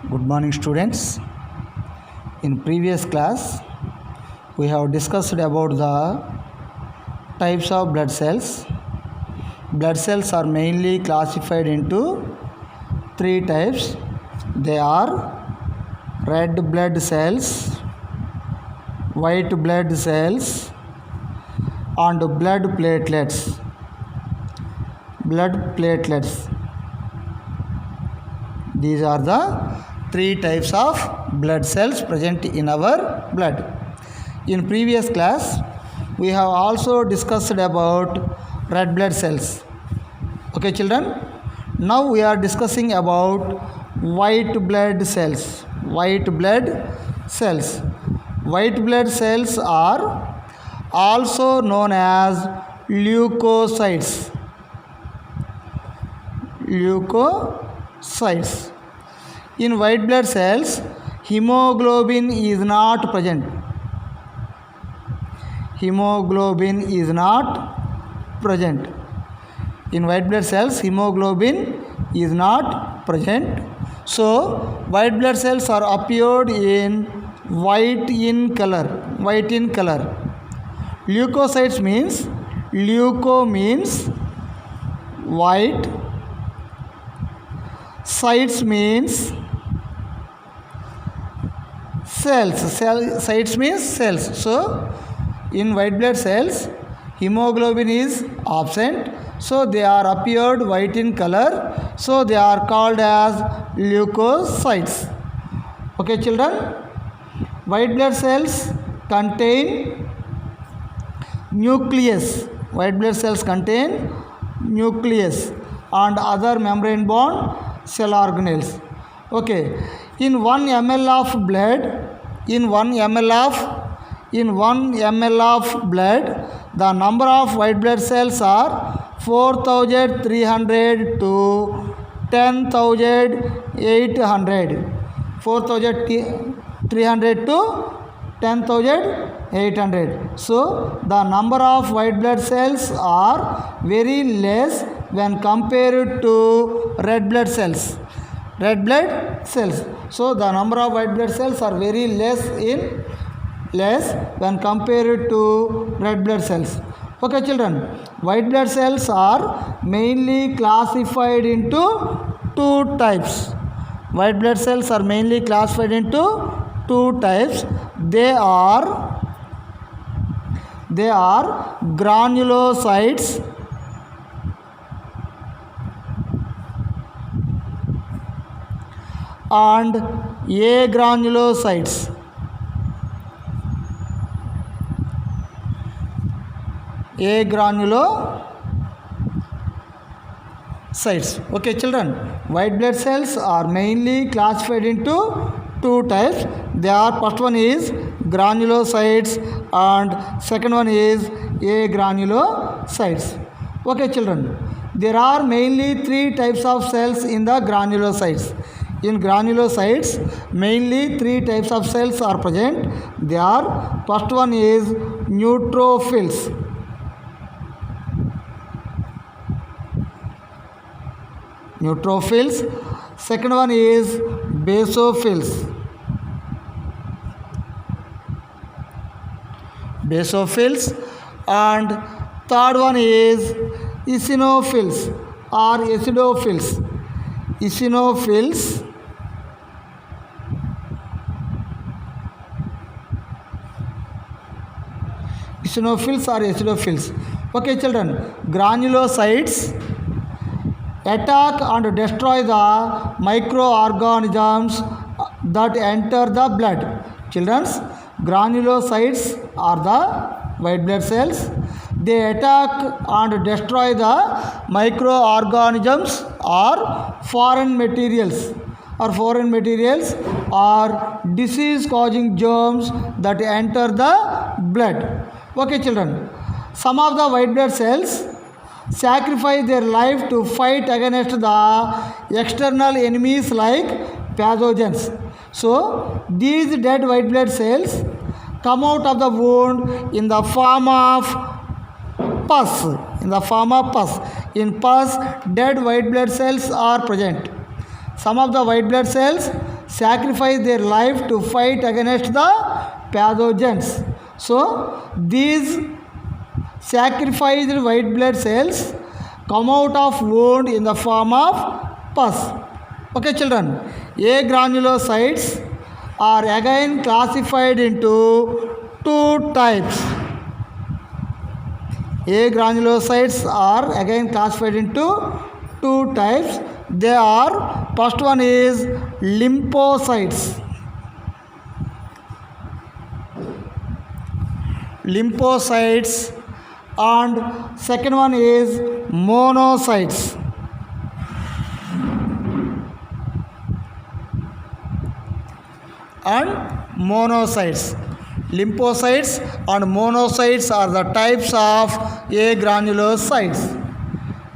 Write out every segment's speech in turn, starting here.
Good morning, students. In previous class, we have discussed about the types of blood cells. Blood cells are mainly classified into three types. They are red blood cells, white blood cells, and blood platelets. Blood platelets. These are the three types of blood cells present in our blood. In previous class, we have also discussed about red blood cells. Okay, children? Now we are discussing about white blood cells. White blood cells. White blood cells are also known as leukocytes. Leukocytes. In white blood cells, hemoglobin is not present. Hemoglobin is not present. In white blood cells, hemoglobin is not present. So, white blood cells are appeared in white in color. White in color. Leukocytes means, leuko means white. Cytes means cells. Cytes means cells. So, in white blood cells, hemoglobin is absent. So, they are appeared white in color. So, they are called as leukocytes. Okay, children? White blood cells contain nucleus. White blood cells contain nucleus and other membrane bound cell organelles. Okay, in 1 ml of blood, in 1 ml of blood, the number of white blood cells are 4,300 to 10,800. 4,300 to 10,800. So, the number of white blood cells are very less when compared to red blood cells. Red blood cells. So, the number of white blood cells are very less when compared to red blood cells. Okay, children. White blood cells are mainly classified into two types. White blood cells are mainly classified into two types. They are granulocytes and agranulocytes. Agranulocytes. Okay, children. White blood cells are mainly classified into two types. They are, first one is granulocytes and second one is agranulocytes. Okay, children. There are mainly three types of cells in the granulocytes. In granulocytes, mainly three types of cells are present. They are, first one is neutrophils. Neutrophils. Second one is basophils. Basophils. And third one is eosinophils or acidophils. Eosinophils. Eosinophils or acidophils. Okay, children. Granulocytes attack and destroy the microorganisms that enter the blood. Children's, granulocytes are the white blood cells. They attack and destroy the microorganisms or foreign materials or disease causing germs that enter the blood. Okay, children. Some of the white blood cells sacrifice their life to fight against the external enemies like pathogens. So, these dead white blood cells come out of the wound in the form of pus. In pus, dead white blood cells are present. Some of the white blood cells sacrifice their life to fight against the pathogens. So these sacrificed white blood cells come out of wound in the form of pus. Okay children, A granulocytes are again classified into two types. A granulocytes are again classified into two types. They are, first one is lymphocytes. Lymphocytes, and second one is monocytes. And monocytes. Lymphocytes and monocytes are the types of A granulocytes.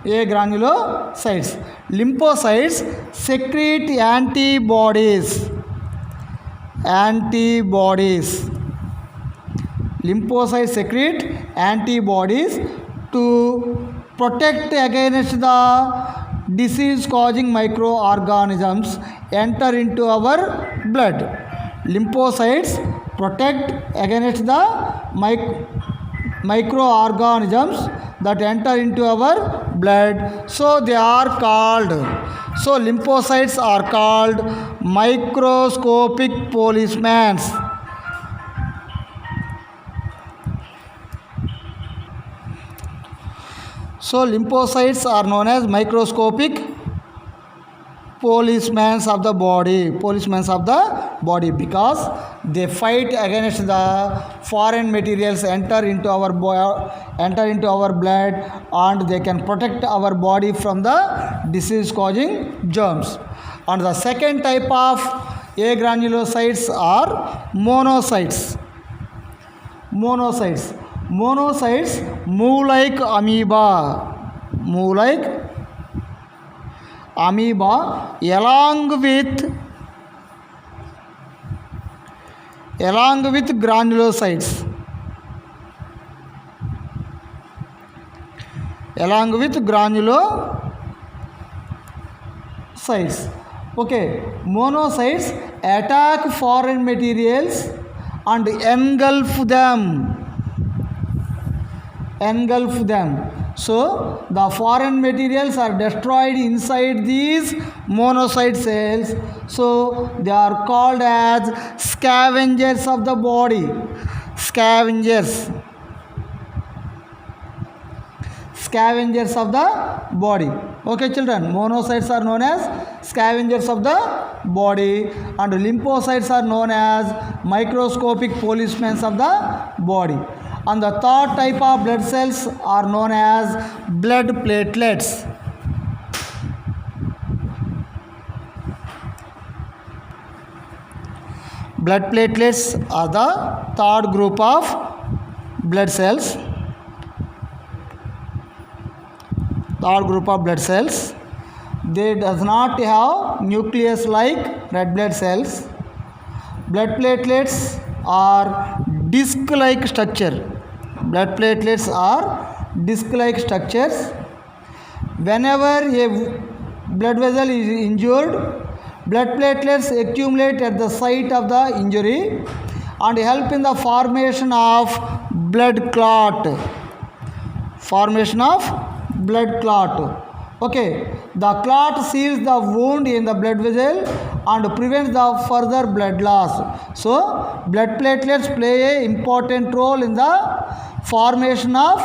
A granulocytes. Lymphocytes secrete antibodies. Lymphocytes secrete antibodies to protect against the disease causing microorganisms enter into our blood. Lymphocytes protect against the microorganisms that enter into our blood. So they are called, so lymphocytes are called microscopic policemen. So lymphocytes are known as microscopic policemen of the body, because they fight against the foreign materials enter into our blood, and they can protect our body from the disease causing germs. And the second type of A granulocytes are monocytes. Monocytes move like amoeba, along with granulocytes. Okay, monocytes attack foreign materials and engulf them. So the foreign materials are destroyed inside these monocyte cells. So they are called as scavengers of the body. Scavengers of the body. Okay children, monocytes are known as scavengers of the body, and lymphocytes are known as microscopic policemen of the body. And the third type of blood cells are known as blood platelets. Blood platelets are the third group of blood cells. They does not have nucleus like red blood cells. Blood platelets are disc-like structure. Structures. Whenever a blood vessel is injured, blood platelets accumulate at the site of the injury and help in the formation of blood clot. Okay, the clot seals the wound in the blood vessel and prevents the further blood loss. So blood platelets play an important role in the formation of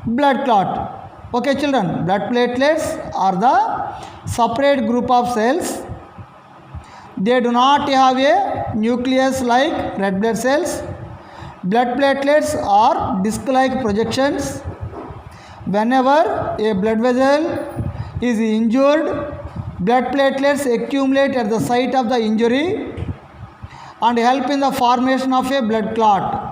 blood clot. Okay children, blood platelets are the separate group of cells. They do not have a nucleus like red blood cells. Blood platelets are disc-like projections. Whenever a blood vessel is injured, blood platelets accumulate at the site of the injury and help in the formation of a blood clot.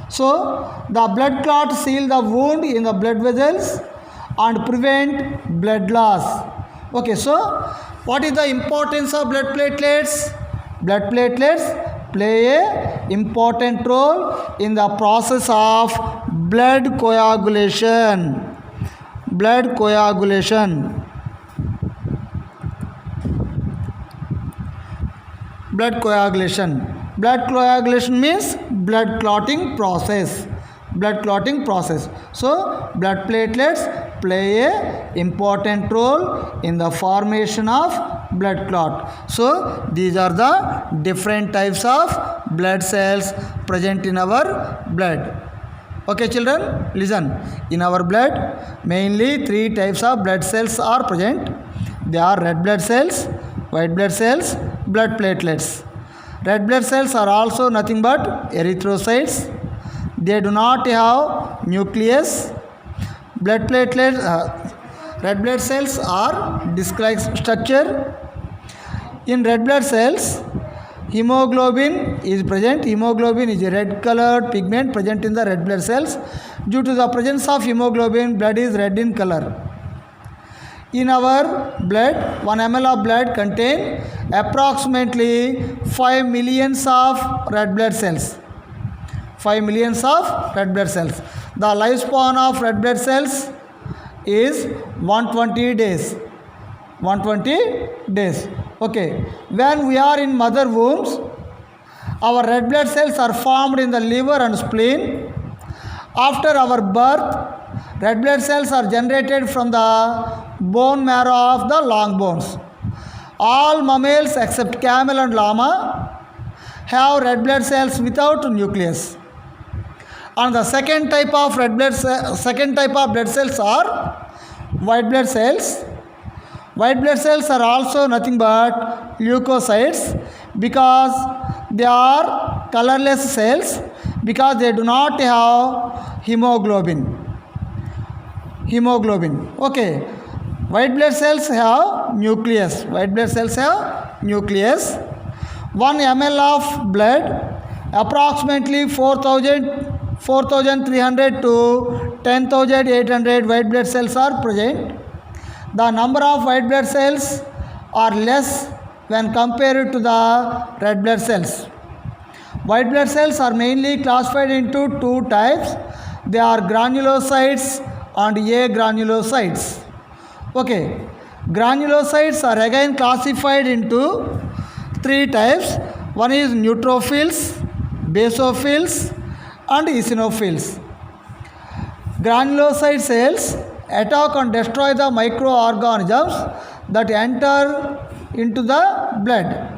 So the blood clot seal the wound in the blood vessels and prevent blood loss. Okay, so what is the importance of blood platelets? Blood platelets play a important role in the process of blood coagulation. blood coagulation. Blood coagulation means blood clotting process. Blood clotting process. So blood platelets play a important role in the formation of blood clot. So these are the different types of blood cells present in our blood. Okay children, listen. In our blood, mainly three types of blood cells are present. They are red blood cells, white blood cells, blood platelets. Red blood cells are also nothing but erythrocytes. They do not have nucleus. Blood platelets, red blood cells are disc-like structure. In red blood cells, hemoglobin is present. Hemoglobin is a red colored pigment present in the red blood cells. Due to the presence of hemoglobin, blood is red in color. In our blood, 1 ml of blood contains approximately 5 millions of red blood cells. 5 millions of red blood cells. The lifespan of red blood cells is 120 days. 120 days. Okay. When we are in mother wombs, our red blood cells are formed in the liver and spleen. After our birth, red blood cells are generated from the bone marrow of the long bones. All mammals except camel and llama have red blood cells without nucleus. And the second type of blood cells are white blood cells. White blood cells are also nothing but leukocytes because they are colorless cells because they do not have hemoglobin. Okay. White blood cells have nucleus. White blood cells have nucleus. 1 ml of blood, approximately 4,300 to 10,800 white blood cells are present. The number of white blood cells are less when compared to the red blood cells. White blood cells are mainly classified into two types. They are granulocytes and agranulocytes. Okay, granulocytes are again classified into three types. One is neutrophils, basophils, and eosinophils. Granulocyte cells attack and destroy the microorganisms that enter into the blood.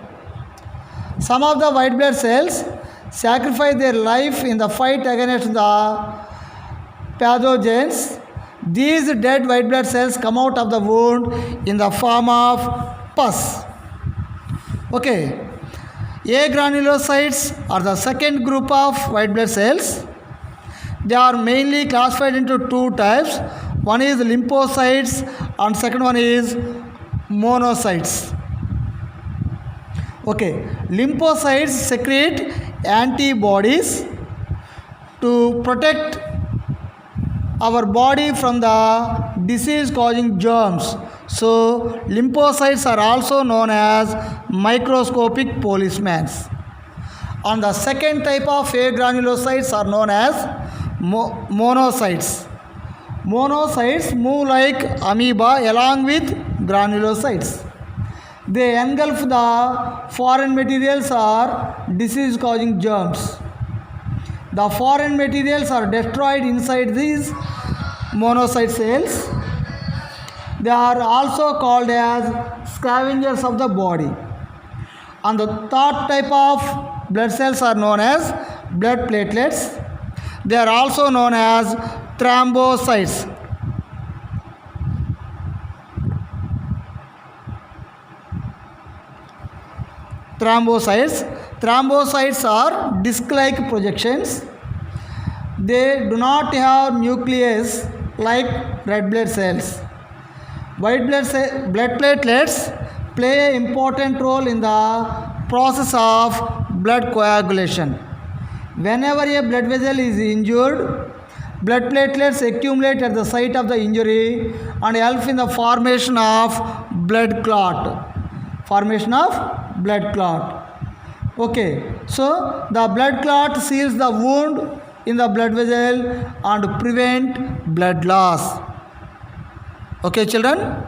Some of the white blood cells sacrifice their life in the fight against the pathogens. These dead white blood cells come out of the wound in the form of pus. Okay. Agranulocytes are the second group of white blood cells. They are mainly classified into two types. One is lymphocytes and second one is monocytes. Okay. Lymphocytes secrete antibodies to protect our body from the disease causing germs. So lymphocytes are also known as microscopic policemen. And the second type of agranulocytes are known as monocytes. Monocytes move like amoeba along with granulocytes. They engulf the foreign materials or disease causing germs. The foreign materials are destroyed inside these monocyte cells. They are also called as scavengers of the body. And the third type of blood cells are known as blood platelets. They are also known as thrombocytes. Thrombocytes are disc-like projections. They do not have nucleus like red blood cells. White blood platelets play an important role in the process of blood coagulation. Whenever a blood vessel is injured, blood platelets accumulate at the site of the injury and help in the formation of blood clot. Okay, so the blood clot seals the wound in the blood vessel and prevent blood loss. Okay children.